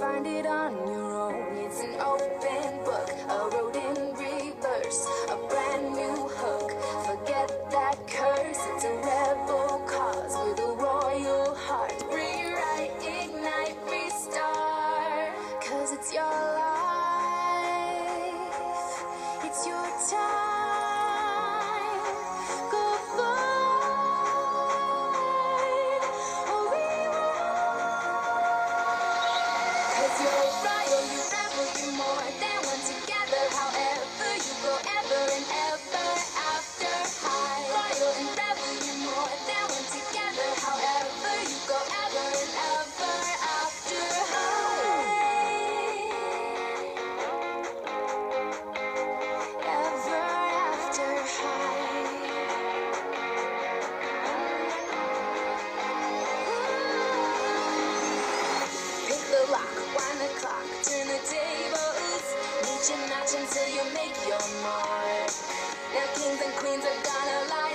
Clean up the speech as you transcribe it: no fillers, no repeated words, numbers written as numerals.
find it on your own. It's an open book, a road in reverse, a brand new hook. Forget that curse, it's a rebel cause with a royal heart. Rewrite, ignite, restart, cause it's your life, it's your time. Go find or rewind, cause you're royal, you rebel, you're more than one together. However you go ever and ever after high. Royal and rebel, you're more than one together. However you go ever and ever after high. Ever after high. Pick the lock, wind the clock, turn the tables. Reach a notch until you make your mark. Now kings and queens are gonna lie